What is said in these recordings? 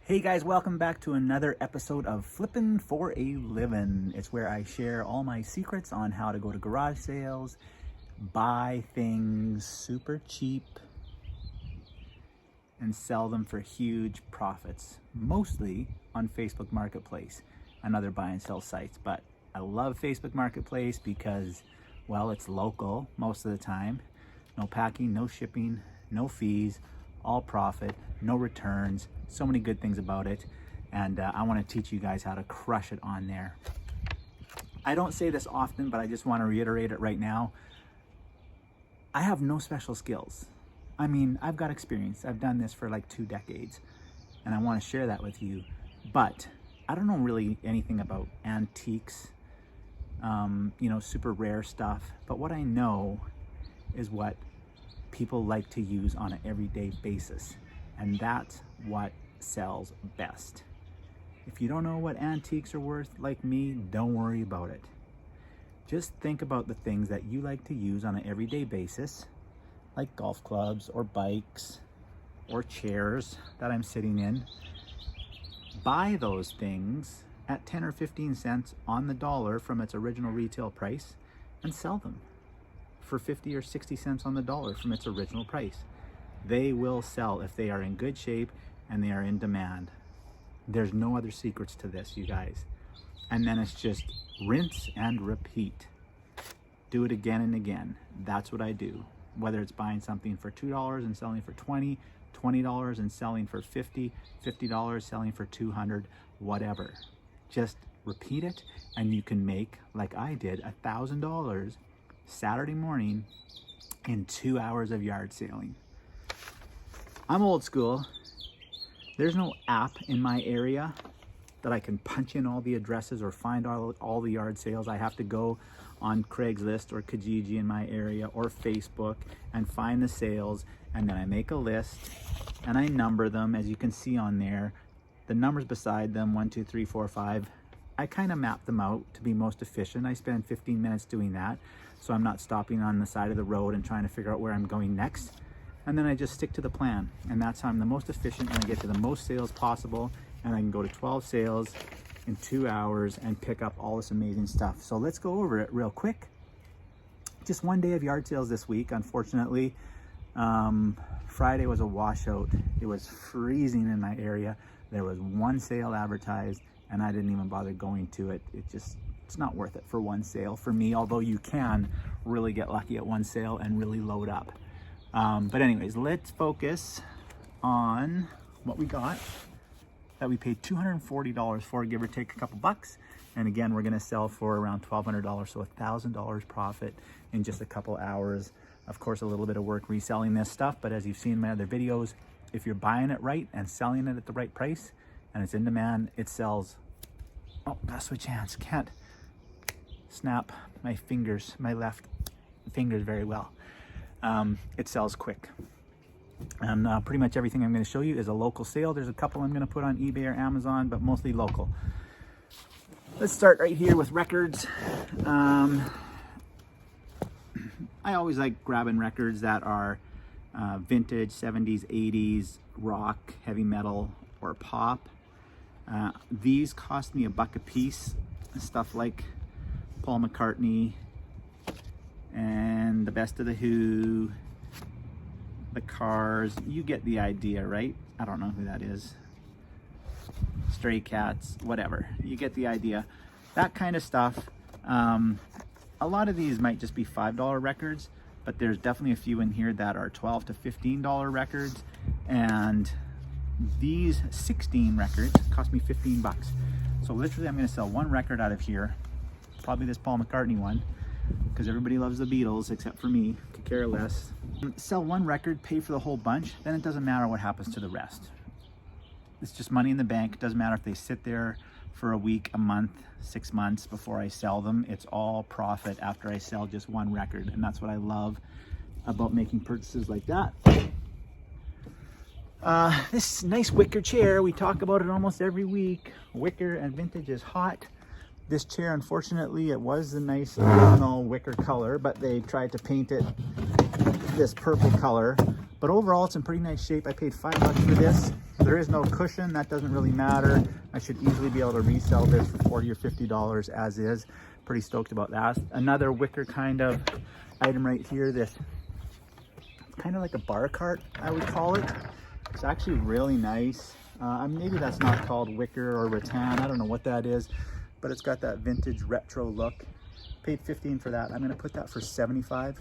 Hey guys, welcome back to another episode of Flippin' for a Livin'. It's where I share all my secrets on how to go to garage sales, buy things super cheap, and sell them for huge profits, mostly on Facebook Marketplace and other buy and sell sites. But I love Facebook Marketplace because, well, it's local most of the time. No packing, no shipping, no fees, all profit, no returns, so many good things about it. And I want to teach you guys how to crush it on there. I don't say this often, but I just want to reiterate it right now. I have no special skills. I mean, I've got experience. I've done this for like 2 decades, and I want to share that with you. But I don't know really anything about antiques, super rare stuff. But what I know is what people like to use on an everyday basis, and that's what sells best. If you don't know what antiques are worth like me, don't worry about it. Just think about the things that you like to use on an everyday basis, like golf clubs or bikes or chairs that I'm sitting in. Buy those things at 10 or 15 cents on the dollar from its original retail price and sell them for 50 or 60 cents on the dollar from its original price. They will sell if they are in good shape and they are in demand. There's no other secrets to this, you guys. And then it's just rinse and repeat. Do it again and again. That's what I do. Whether it's buying something for $2 and selling for $20, $20 and selling for $50, $50 selling for $200, whatever. Just repeat it and you can make, like I did, $1,000 Saturday morning in 2 hours of yard sailing. I'm old school. There's no app in my area that I can punch in all the addresses or find all the yard sales. I have to go on Craigslist or Kijiji in my area or Facebook and find the sales, and then I make a list and I number them, as you can see on there. The numbers beside them, 1, 2, 3, 4, 5. I kind of map them out to be most efficient. I spend 15 minutes doing that, so I'm not stopping on the side of the road and trying to figure out where I'm going next. And then I just stick to the plan, and that's how I'm the most efficient and I get to the most sales possible, and I can go to 12 sales in 2 hours and pick up all this amazing stuff. So let's go over it real quick. Just one day of yard sales this week, unfortunately. Friday was a washout. It was freezing in my area. There was one sale advertised and I didn't even bother going to it. It's not worth it for one sale for me, although you can really get lucky at one sale and really load up. But anyways, let's focus on what we got that we paid $240 for, give or take a couple bucks. And again, we're gonna sell for around $1,200, so $1,000 profit in just a couple hours. Of course, a little bit of work reselling this stuff, but as you've seen in my other videos, if you're buying it right and selling it at the right price and it's in demand, it sells. Oh, gotta switch hands. Can't snap my fingers, my left fingers very well. It sells quick. And pretty much everything I'm going to show you is a local sale. There's a couple I'm going to put on eBay or Amazon, but mostly local. Let's start right here with records. I always like grabbing records that are vintage, 70s, 80s, rock, heavy metal, or pop. These cost me $1 a piece. Stuff like Paul McCartney and the Best of the Who, the Cars. You get the idea, right? I don't know who that is. Stray Cats, whatever. You get the idea. That kind of stuff. A lot of these might just be $5 records, but there's definitely a few in here that are $12 to $15 records. And these 16 records cost me 15 bucks. So literally I'm gonna sell one record out of here, probably this Paul McCartney one, because everybody loves the Beatles except for me, could care less. Sell one record, pay for the whole bunch, then it doesn't matter what happens to the rest. It's just money in the bank. It doesn't matter if they sit there for a week, a month, 6 months before I sell them. It's all profit after I sell just one record, and that's what I love about making purchases like that. This nice wicker chair, we talk about it almost every week. Wicker and vintage is hot. This chair, unfortunately, it was a nice original wicker color, but they tried to paint it this purple color. But overall, it's in pretty nice shape. I paid $5 for this. There is no cushion, that doesn't really matter. I should easily be able to resell this for $40 or $50 as is. Pretty stoked about that. Another wicker kind of item right here, this kind of like a bar cart, I would call it. It's actually really nice. Maybe that's not called wicker or rattan, I don't know what that is, but it's got that vintage retro look. Paid $15 for that. I'm gonna put that for $75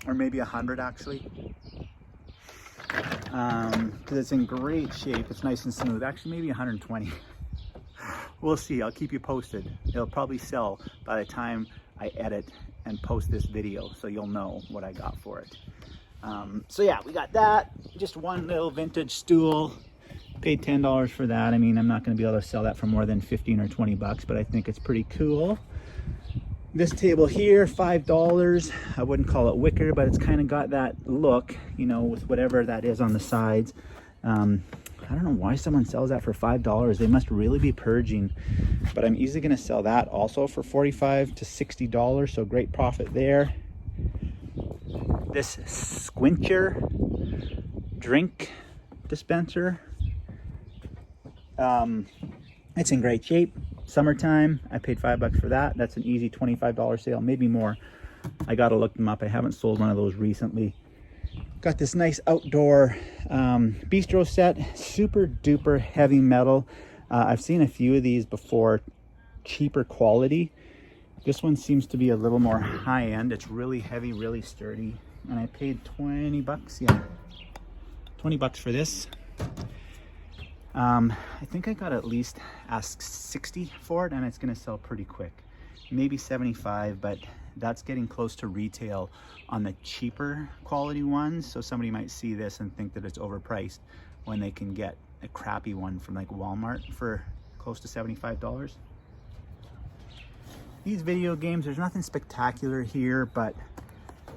or maybe $100 actually. Because it's in great shape, it's nice and smooth. Actually, maybe $120. We'll see, I'll keep you posted. It'll probably sell by the time I edit and post this video, so you'll know what I got for it. So yeah, we got that. Just one little vintage stool. Paid $10 for that. I mean, I'm not going to be able to sell that for more than 15 or 20 bucks, but I think it's pretty cool. This table here, $5. I wouldn't call it wicker, but it's kind of got that look, you know, with whatever that is on the sides. I don't know why someone sells that for $5. They must really be purging, but I'm easily going to sell that also for $45 to $60, so great profit there. This squincher drink dispenser, it's in great shape. Summertime, I paid $5 for that. That's an easy $25 sale, maybe more. I gotta look them up. I haven't sold one of those recently. Got this nice outdoor bistro set, super duper heavy metal. I've seen a few of these before, cheaper quality. This one seems to be a little more high end. It's really heavy, really sturdy. And I paid 20 bucks, yeah. 20 bucks for this. I think I got at least asked 60 for it, and it's gonna sell pretty quick. Maybe 75, but that's getting close to retail on the cheaper quality ones. So somebody might see this and think that it's overpriced when they can get a crappy one from like Walmart for close to $75. These video games, there's nothing spectacular here, but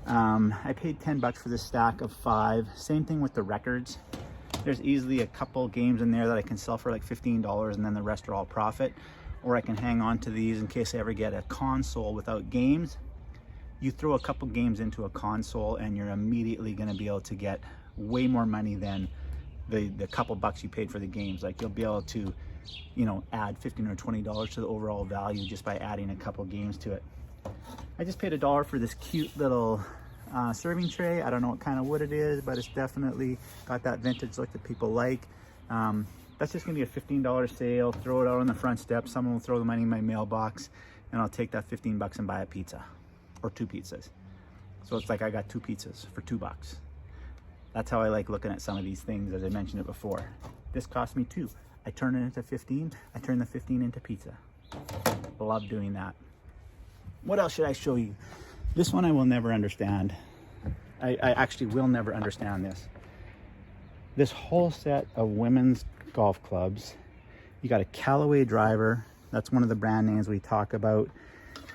I paid 10 bucks for this stack of 5. Same thing with the records. There's easily a couple games in there that I can sell for like $15, and then the rest are all profit. Or I can hang on to these in case I ever get a console without games. You throw a couple games into a console and you're immediately going to be able to get way more money than the couple bucks you paid for the games. Like you'll be able to, you know, add $15 or $20 to the overall value just by adding a couple games to it. I just paid $1 for this cute little serving tray. I don't know what kind of wood it is, but it's definitely got that vintage look that people like. That's just gonna be a $15 sale. Throw it out on the front step. Someone will throw the money in my mailbox, and I'll take that 15 bucks and buy a pizza or 2 pizzas. So it's like I got 2 pizzas for $2. That's how I like looking at some of these things, as I mentioned it before. This cost me 2. I turn it into 15. I turn the 15 into pizza. Love doing that. What else should I show you? This one I will never understand. I actually will never understand this. This whole set of women's golf clubs. You got a Callaway driver. That's one of the brand names we talk about.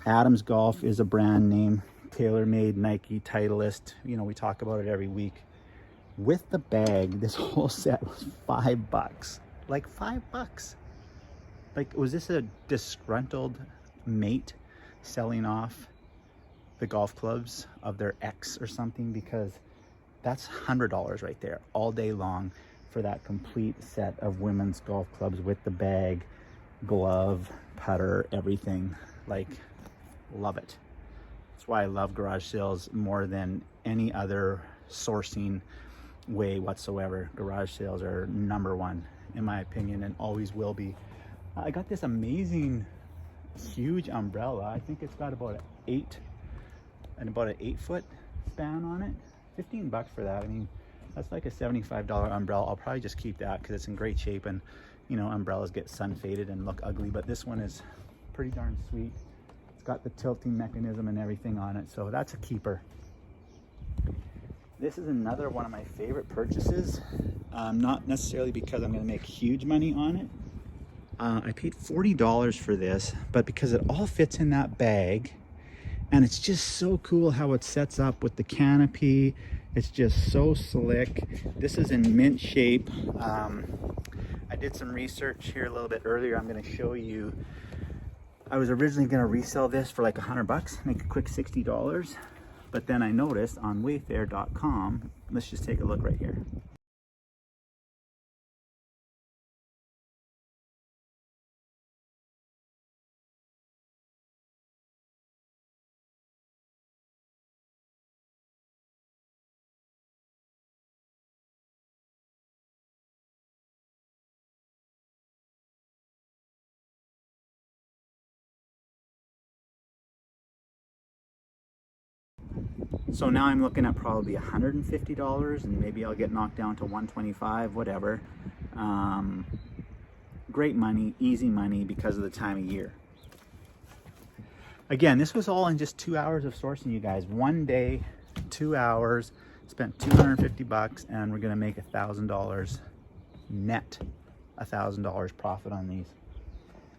Adams Golf is a brand name. TaylorMade, Nike, Titleist. You know, we talk about it every week. With the bag, this whole set was $5. Like $5. Like, was this a disgruntled mate selling off the golf clubs of their ex or something? Because that's $100 right there all day long for that complete set of women's golf clubs with the bag, glove, putter, everything. Like, love it. That's why I love garage sales more than any other sourcing way whatsoever. Garage sales are #1 in my opinion, and always will be. I got this amazing huge umbrella. I think it's got about an 8-foot span on it. 15 bucks for that. I mean, that's like a $75 umbrella. I'll probably just keep that because it's in great shape, and you know, umbrellas get sun faded and look ugly, but this one is pretty darn sweet. It's got the tilting mechanism and everything on it, so that's a keeper. This is another one of my favorite purchases. Not necessarily because I'm going to make huge money on it. I paid $40 for this, but because it all fits in that bag, and it's just so cool how it sets up with the canopy. It's just so slick. This is in mint shape. I did some research here a little bit earlier. I'm going to show you. I was originally going to resell this for like $100, make a quick $60, but then I noticed on wayfair.com, let's just take a look right here. So now I'm looking at probably $150, and maybe I'll get knocked down to $125, whatever. Great money, easy money because of the time of year. Again, this was all in just 2 hours of sourcing, you guys. One day, 2 hours, spent $250, and we're gonna make $1,000 net, $1,000 profit on these.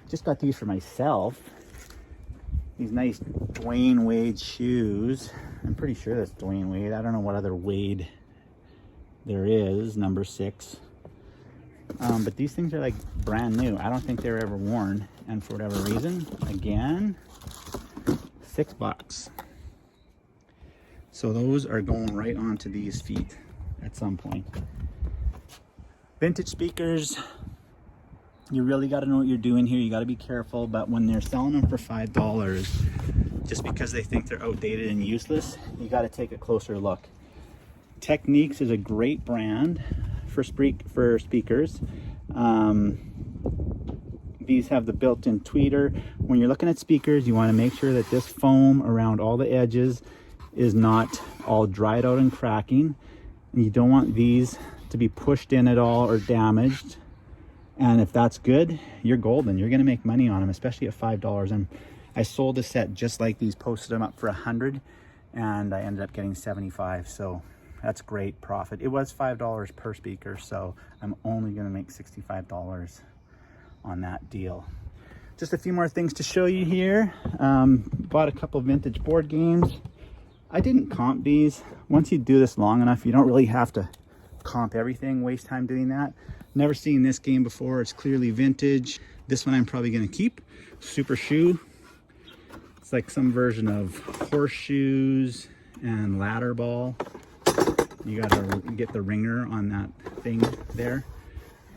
Just got these for myself. These nice Dwayne Wade shoes. I'm pretty sure that's Dwayne Wade. I don't know what other Wade there is, number 6. But these things are like brand new. I don't think they were ever worn. And for whatever reason, again, $6. So those are going right onto these feet at some point. Vintage speakers, you really got to know what you're doing here. You got to be careful, but when they're selling them for $5, just because they think they're outdated and useless, you got to take a closer look. Techniques is a great brand for speakers. These have the built-in tweeter. When you're looking at speakers, you want to make sure that this foam around all the edges is not all dried out and cracking. And you don't want these to be pushed in at all or damaged. And if that's good, you're golden. You're gonna make money on them, especially at $5. And I sold a set just like these, posted them up for $100, and I ended up getting 75. So that's great profit. It was $5 per speaker, so I'm only gonna make $65 on that deal. Just a few more things to show you here. Bought a couple vintage board games. I didn't comp these. Once you do this long enough, you don't really have to comp everything, waste time doing that. Never seen this game before. It's clearly vintage. This one I'm probably gonna keep. Super Shoe. It's like some version of horseshoes and ladder ball. You gotta get the ringer on that thing there.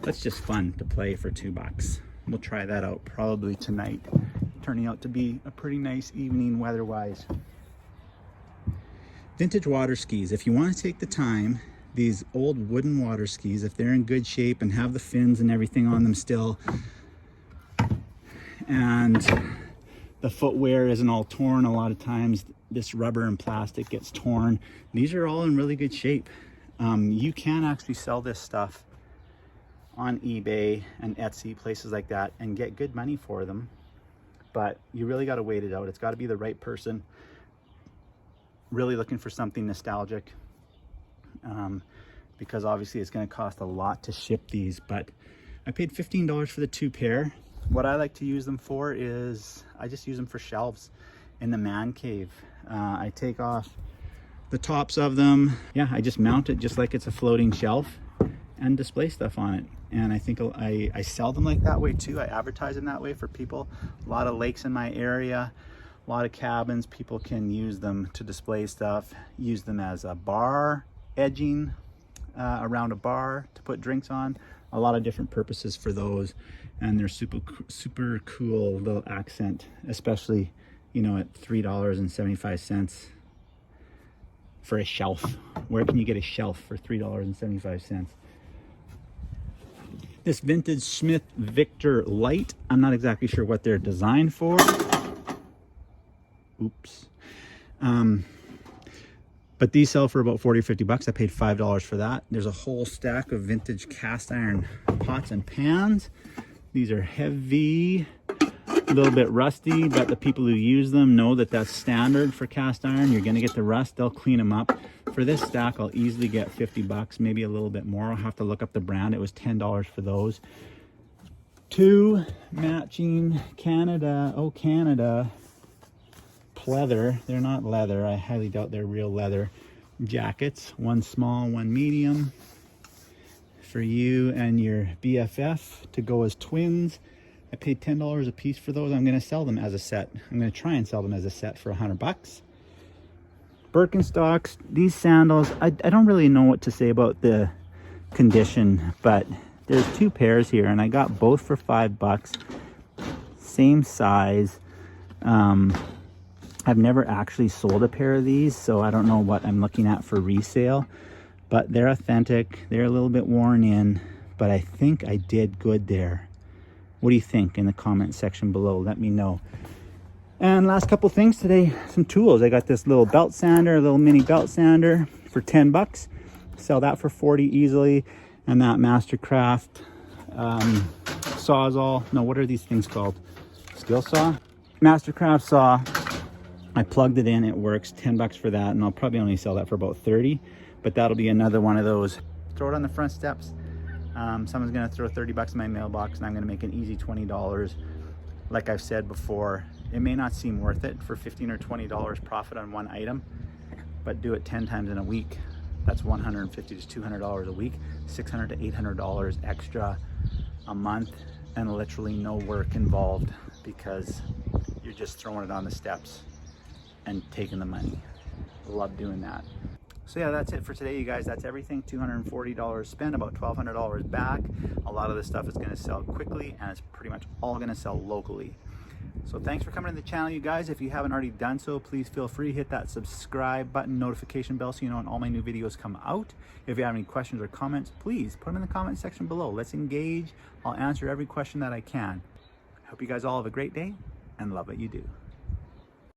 That's just fun to play for $2. We'll try that out probably tonight. Turning out to be a pretty nice evening weather-wise. Vintage water skis. If you want to take the time, these old wooden water skis, if they're in good shape and have the fins and everything on them still, and the footwear isn't all torn, a lot of times this rubber and plastic gets torn. These are all in really good shape. You can actually sell this stuff on eBay and Etsy, places like that, and get good money for them, but you really got to wait it out. It's got to be the right person really looking for something nostalgic, because obviously it's going to cost a lot to ship these. But I paid $15 for the 2 pair. What I like to use them for is I just use them for shelves in the man cave. I take off the tops of them. Yeah, I just mount it just like it's a floating shelf and display stuff on it. And I think I sell them like that way too. I advertise them that way for people. A lot of lakes in my area, a lot of cabins, people can use them to display stuff, use them as a bar edging around a bar to put drinks on. A lot of different purposes for those, and they're super cool little accent, especially, you know, at $3.75 for a shelf. Where can you get a shelf for $3.75? This vintage Smith Victor Light, I'm not exactly sure what they're designed for. Oops. But these sell for about 40 or 50 bucks. I paid $5 for that. There's a whole stack of vintage cast iron pots and pans. These are heavy, a little bit rusty, but the people who use them know that that's standard for cast iron. You're gonna get the rust, they'll clean them up. For this stack, I'll easily get 50 bucks, maybe a little bit more. I'll have to look up the brand. It was $10 for those. 2 matching Canada pleather, they're not leather, I highly doubt they're real leather jackets. 1 small, 1 medium, for you and your BFF to go as twins. I paid $10 a piece for those. I'm going to sell them as a set. I'm going to try and sell them as a set for 100 bucks. Birkenstocks, these sandals, I don't really know what to say about the condition, but there's 2 pairs here and I got both for 5 bucks. Same size. I've never actually sold a pair of these, so I don't know what I'm looking at for resale, but they're authentic. They're a little bit worn in, but I think I did good there. What do you think in the comment section below? Let me know. And last couple things today, some tools. I got this little belt sander, a little mini belt sander for 10 bucks. Sell that for 40 easily. And that Mastercraft Sawzall. No, what are these things called? Skill saw? Mastercraft saw. I plugged it in, it works. 10 bucks for that, and I'll probably only sell that for about 30. But that'll be another one of those. Throw it on the front steps. Someone's gonna throw 30 bucks in my mailbox and I'm gonna make an easy $20. Like I've said before, it may not seem worth it for $15 or $20 profit on one item, but do it 10 times in a week. That's $150 to $200 a week, $600 to $800 extra a month, and literally no work involved because you're just throwing it on the steps and taking the money. Love doing that. So yeah, that's it for today, you guys. That's everything. $240 spent, about $1,200 back. A lot of this stuff is going to sell quickly, and it's pretty much all going to sell locally. So thanks for coming to the channel, you guys. If you haven't already done so, please feel free to hit that subscribe button, notification bell, so you know when all my new videos come out. If you have any questions or comments, please put them in the comment section below. Let's engage. I'll answer every question that I can. Hope you guys all have a great day and love what you do.